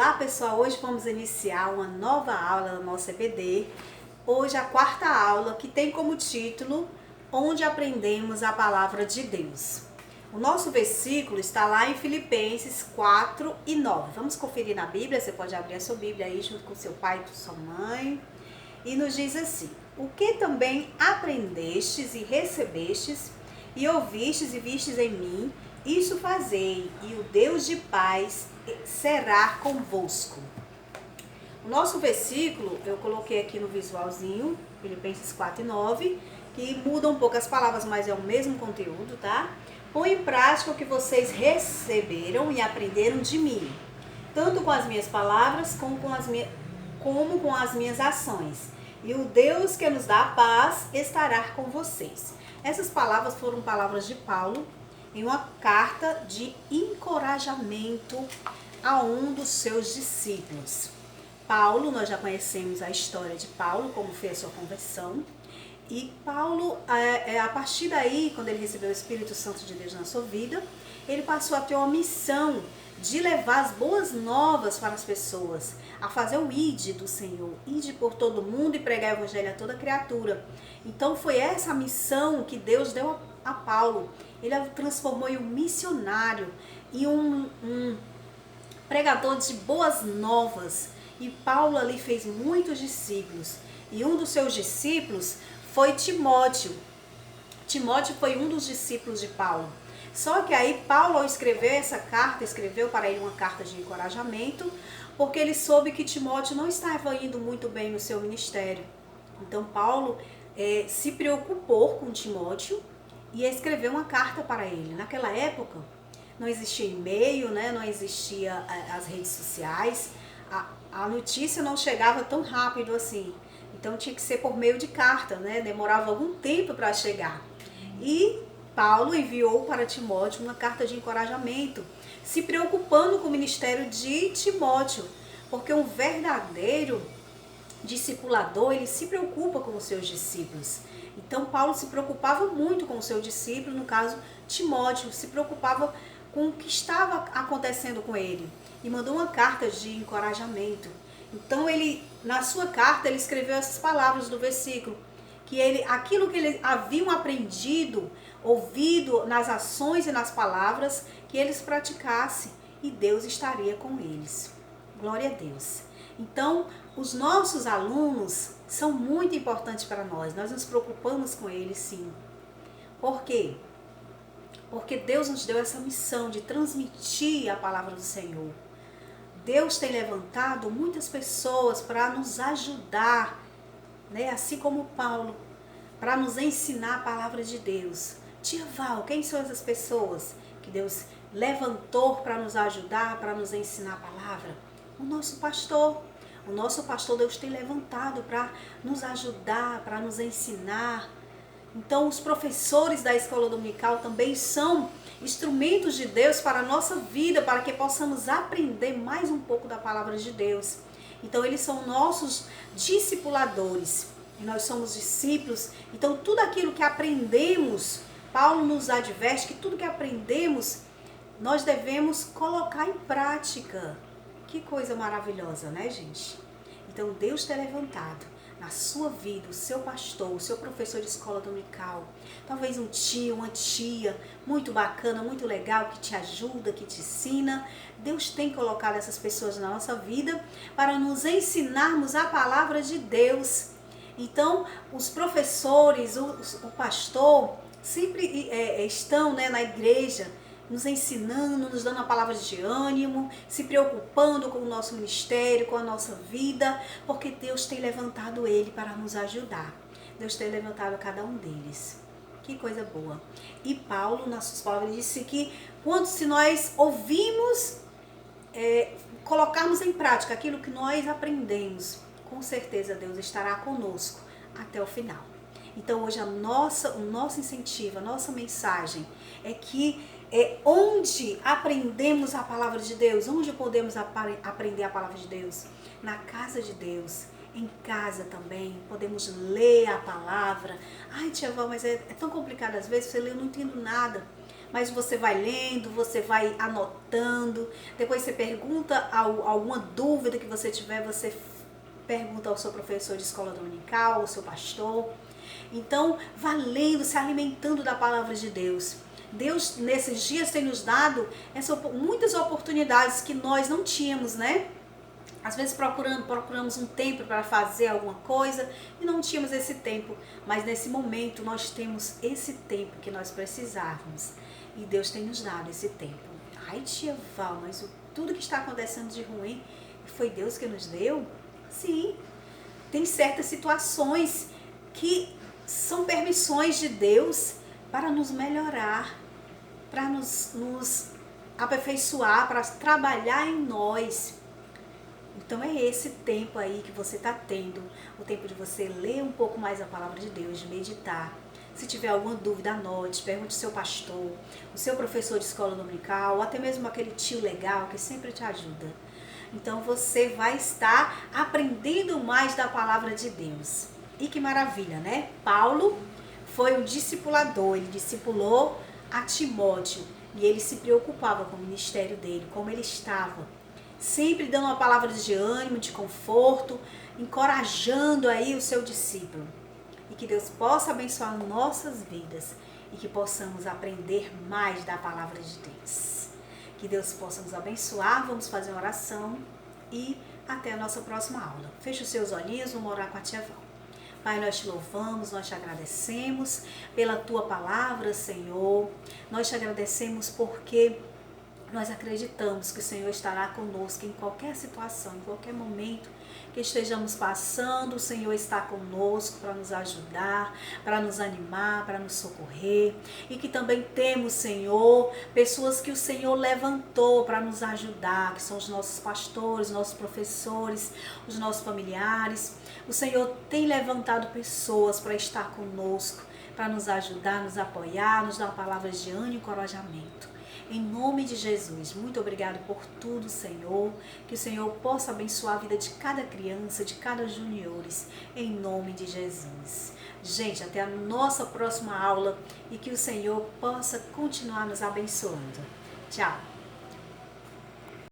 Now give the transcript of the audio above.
Olá pessoal, hoje vamos iniciar uma nova aula da nossa EBD. Hoje a quarta aula, que tem como título Onde Aprendemos a Palavra de Deus. O nosso versículo está lá em Filipenses 4 e 9. Vamos conferir na Bíblia, você pode abrir a sua Bíblia aí junto com seu pai e sua mãe. E nos diz assim: o que também aprendestes e recebestes e ouvistes e vistes em mim, isso fazei, e o Deus de paz será convosco. O nosso versículo, eu coloquei aqui no visualzinho, Filipenses 4 e 9, que muda um pouco as palavras, mas é o mesmo conteúdo, tá? Põe em prática o que vocês receberam e aprenderam de mim, tanto com as minhas palavras como com as minhas ações. E o Deus que nos dá a paz estará com vocês. Essas palavras foram palavras de Paulo em uma carta de encorajamento a um dos seus discípulos. Paulo, nós já conhecemos a história de Paulo, como foi a sua conversão. E Paulo, a partir daí, quando ele recebeu o Espírito Santo de Deus na sua vida, ele passou a ter uma missão de levar as boas novas para as pessoas, a fazer o ide do Senhor, ide por todo mundo e pregar o evangelho a toda criatura. Então foi essa a missão que Deus deu a Paulo. Ele a transformou em um missionário, em um pregador de boas novas. E Paulo ali fez muitos discípulos. E um dos seus discípulos foi Timóteo. Timóteo foi um dos discípulos de Paulo. Só que aí Paulo, ao escrever essa carta, escreveu para ele uma carta de encorajamento, porque ele soube que Timóteo não estava indo muito bem no seu ministério. Então Paulo se preocupou com Timóteo e escreveu uma carta para ele. Naquela época não existia e-mail, né? Não existia as redes sociais, a notícia não chegava tão rápido assim. Então tinha que ser por meio de carta, né? Demorava algum tempo para chegar. E Paulo enviou para Timóteo uma carta de encorajamento, se preocupando com o ministério de Timóteo, porque um verdadeiro discipulador, ele se preocupa com os seus discípulos. Então Paulo se preocupava muito com o seu discípulo, no caso Timóteo, se preocupava com o que estava acontecendo com ele e mandou uma carta de encorajamento. Então ele, na sua carta, ele escreveu essas palavras do versículo, que aquilo que eles haviam aprendido, ouvido nas ações e nas palavras, que eles praticassem e Deus estaria com eles. Glória a Deus. Então, os nossos alunos são muito importantes para nós. Nós nos preocupamos com eles, sim. Por quê? Porque Deus nos deu essa missão de transmitir a palavra do Senhor. Deus tem levantado muitas pessoas para nos ajudar, né? Assim como Paulo, para nos ensinar a palavra de Deus. Tia Val, quem são essas pessoas que Deus levantou para nos ajudar, para nos ensinar a palavra? O nosso pastor. O nosso pastor Deus tem levantado para nos ajudar, para nos ensinar. Então os professores da escola dominical também são instrumentos de Deus para a nossa vida, para que possamos aprender mais um pouco da palavra de Deus. Então eles são nossos discipuladores e nós somos discípulos. Então tudo aquilo que aprendemos, Paulo nos adverte que tudo que aprendemos nós devemos colocar em prática. Que coisa maravilhosa, né, gente? Então Deus tem levantado na sua vida o seu pastor, o seu professor de escola dominical, talvez um tio, uma tia, muito bacana, muito legal, que te ajuda, que te ensina. Deus tem colocado essas pessoas na nossa vida para nos ensinarmos a palavra de Deus. Então, os professores, o pastor, sempre estão, né, na igreja, nos ensinando, nos dando a palavra de ânimo, se preocupando com o nosso ministério, com a nossa vida, porque Deus tem levantado ele para nos ajudar. Deus tem levantado cada um deles. Que coisa boa. E Paulo, nas suas palavras, disse que se nós ouvimos, colocarmos em prática aquilo que nós aprendemos, com certeza Deus estará conosco até o final. Então hoje o nosso incentivo, a nossa mensagem é que onde aprendemos a palavra de Deus, onde podemos aprender a palavra de Deus? Na casa de Deus, em casa também, podemos ler a palavra. Ai, tia Val, mas é tão complicado às vezes, você lê, eu não entendo nada. mas você vai lendo, você vai anotando, depois você pergunta alguma dúvida que você tiver, você pergunta ao seu professor de escola dominical, ao seu pastor. Então, vá lendo, se alimentando da palavra de Deus. Deus, nesses dias, tem nos dado muitas oportunidades que nós não tínhamos, né? Às vezes procuramos um tempo para fazer alguma coisa e não tínhamos esse tempo. Mas nesse momento nós temos esse tempo que nós precisávamos. E Deus tem nos dado esse tempo. Ai, tia Val, mas tudo que está acontecendo de ruim foi Deus que nos deu? Sim, tem certas situações que são permissões de Deus para nos melhorar, para nos aperfeiçoar, para trabalhar em nós. Então é esse tempo aí que você está tendo, o tempo de você ler um pouco mais a palavra de Deus, de meditar. Se tiver alguma dúvida, anote, pergunte ao seu pastor, o seu professor de escola dominical, ou até mesmo aquele tio legal que sempre te ajuda. Então você vai estar aprendendo mais da palavra de Deus. E que maravilha, né? Paulo foi um discipulador, ele discipulou a Timóteo e ele se preocupava com o ministério dele, como ele estava. Sempre dando uma palavra de ânimo, de conforto, encorajando aí o seu discípulo. E que Deus possa abençoar nossas vidas e que possamos aprender mais da palavra de Deus. Que Deus possa nos abençoar, vamos fazer uma oração e até a nossa próxima aula. Feche os seus olhinhos, vamos orar com a tia Val. Pai, nós te louvamos, nós te agradecemos pela tua palavra, Senhor. Nós te agradecemos porque nós acreditamos que o Senhor estará conosco em qualquer situação, em qualquer momento que estejamos passando. O Senhor está conosco para nos ajudar, para nos animar, para nos socorrer. E que também temos, Senhor, pessoas que o Senhor levantou para nos ajudar, que são os nossos pastores, nossos professores, os nossos familiares. O Senhor tem levantado pessoas para estar conosco, para nos ajudar, nos apoiar, nos dar palavras de ânimo e encorajamento. Em nome de Jesus, muito obrigado por tudo, Senhor. Que o Senhor possa abençoar a vida de cada criança, de cada juniores, em nome de Jesus. Gente, até a nossa próxima aula e que o Senhor possa continuar nos abençoando. Tchau!